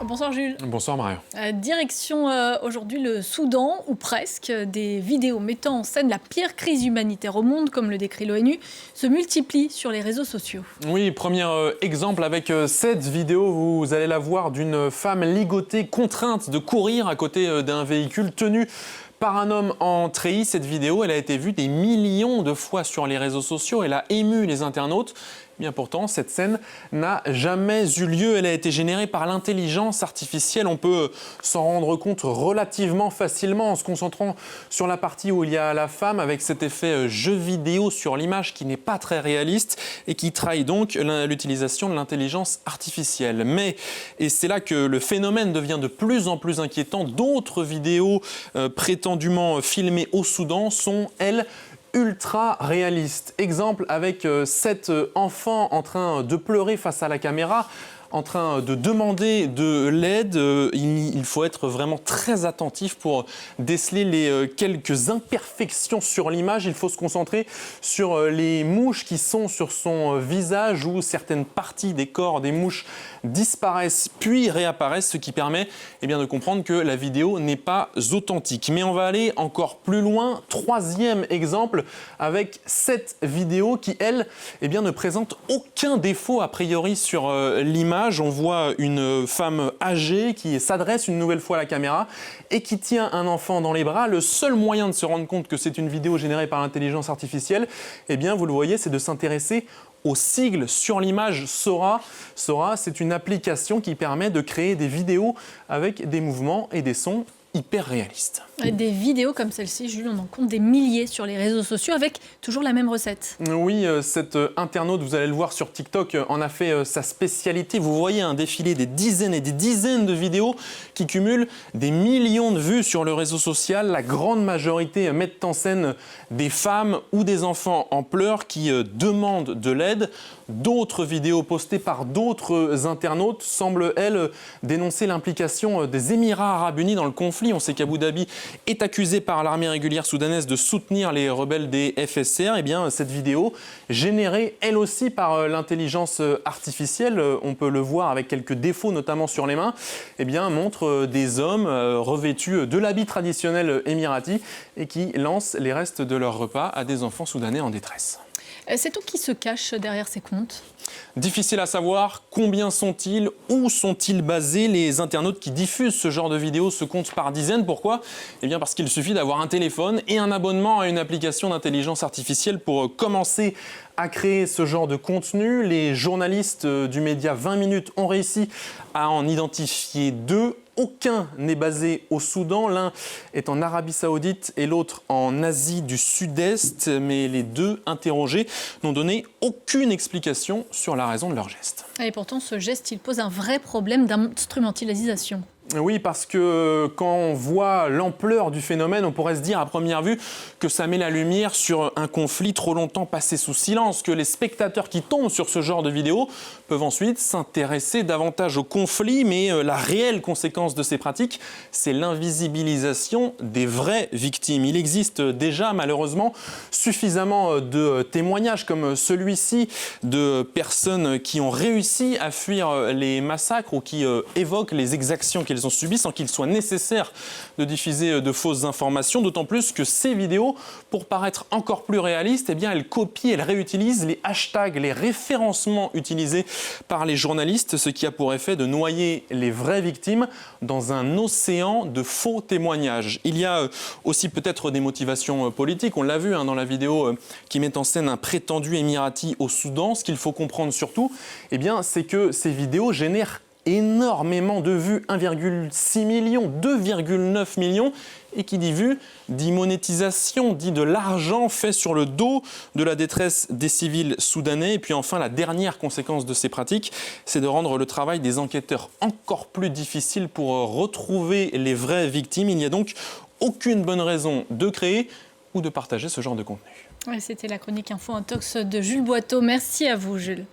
Bonsoir Jules. Bonsoir Mario. Direction aujourd'hui le Soudan, ou presque. Des vidéos mettant en scène la pire crise humanitaire au monde, comme le décrit l'ONU, se multiplient sur les réseaux sociaux. Oui, premier exemple avec cette vidéo, vous allez la voir, d'une femme ligotée, contrainte de courir à côté d'un véhicule tenu par un homme en treillis. Cette vidéo, elle a été vue des millions de fois sur les réseaux sociaux, elle a ému les internautes. Bien pourtant, cette scène n'a jamais eu lieu. Elle a été générée par l'intelligence artificielle. On peut s'en rendre compte relativement facilement en se concentrant sur la partie où il y a la femme, avec cet effet jeu vidéo sur l'image qui n'est pas très réaliste et qui trahit donc l'utilisation de l'intelligence artificielle. Mais, et c'est là que le phénomène devient de plus en plus inquiétant, d'autres vidéos prétendument filmées au Soudan sont, elles, ultra réaliste. Exemple avec cet enfant en train de pleurer face à la caméra, en train de demander de l'aide. Il faut être vraiment très attentif pour déceler les quelques imperfections sur l'image. Il faut se concentrer sur les mouches qui sont sur son visage, où certaines parties des corps des mouches disparaissent puis réapparaissent, ce qui permet de comprendre que la vidéo n'est pas authentique. Mais on va aller encore plus loin. Troisième exemple avec cette vidéo qui, elle, ne présente aucun défaut a priori sur l'image. On voit une femme âgée qui s'adresse une nouvelle fois à la caméra et qui tient un enfant dans les bras. Le seul moyen de se rendre compte que c'est une vidéo générée par l'intelligence artificielle, vous le voyez, c'est de s'intéresser au sigle sur l'image Sora. Sora, c'est une application qui permet de créer des vidéos avec des mouvements et des sons hyper réalistes. Des vidéos comme celle-ci, Jules, on en compte des milliers sur les réseaux sociaux avec toujours la même recette. Oui, cet internaute, vous allez le voir sur TikTok, en a fait sa spécialité. Vous voyez un défilé des dizaines et des dizaines de vidéos qui cumulent des millions de vues sur le réseau social. La grande majorité mettent en scène des femmes ou des enfants en pleurs qui demandent de l'aide. D'autres vidéos postées par d'autres internautes semblent, elles, dénoncer l'implication des Émirats arabes unis dans le conflit. On sait qu'Abu Dhabi est accusé par l'armée régulière soudanaise de soutenir les rebelles des FSR. Cette vidéo, générée elle aussi par l'intelligence artificielle, on peut le voir avec quelques défauts, notamment sur les mains, montre des hommes revêtus de l'habit traditionnel émirati et qui lancent les restes de leur repas à des enfants soudanais en détresse. Sait-on qui se cache derrière ces comptes ? Difficile à savoir. Combien sont-ils? Où sont-ils basés? Les internautes qui diffusent ce genre de vidéos se comptent par dizaines. Pourquoi? Parce qu'il suffit d'avoir un téléphone et un abonnement à une application d'intelligence artificielle pour commencer à créer ce genre de contenu. Les journalistes du média 20 minutes ont réussi à en identifier deux. Aucun n'est basé au Soudan, l'un est en Arabie Saoudite et l'autre en Asie du Sud-Est, mais les deux interrogés n'ont donné aucune explication sur la raison de leur geste. Et pourtant, ce geste, il pose un vrai problème d'instrumentalisation. Oui, parce que quand on voit l'ampleur du phénomène, on pourrait se dire à première vue que ça met la lumière sur un conflit trop longtemps passé sous silence, que les spectateurs qui tombent sur ce genre de vidéos peuvent ensuite s'intéresser davantage au conflit, mais la réelle conséquence de ces pratiques, c'est l'invisibilisation des vraies victimes. Il existe déjà malheureusement suffisamment de témoignages comme celui-ci de personnes qui ont réussi à fuir les massacres ou qui évoquent les exactions qu'elles ont subies sans qu'il soit nécessaire de diffuser de fausses informations, d'autant plus que ces vidéos, pour paraître encore plus réalistes, elles copient, elles réutilisent les hashtags, les référencements utilisés par les journalistes, ce qui a pour effet de noyer les vraies victimes dans un océan de faux témoignages. Il y a aussi peut-être des motivations politiques, on l'a vu dans la vidéo qui met en scène un prétendu émirati au Soudan. Ce qu'il faut comprendre surtout, c'est que ces vidéos génèrent énormément de vues, 1,6 million, 2,9 millions, et qui dit vues, dit monétisation, dit de l'argent fait sur le dos de la détresse des civils soudanais. Et puis enfin, la dernière conséquence de ces pratiques, c'est de rendre le travail des enquêteurs encore plus difficile pour retrouver les vraies victimes. Il n'y a donc aucune bonne raison de créer ou de partager ce genre de contenu. C'était la chronique Info Intox de Jules Boiteau. Merci à vous, Jules.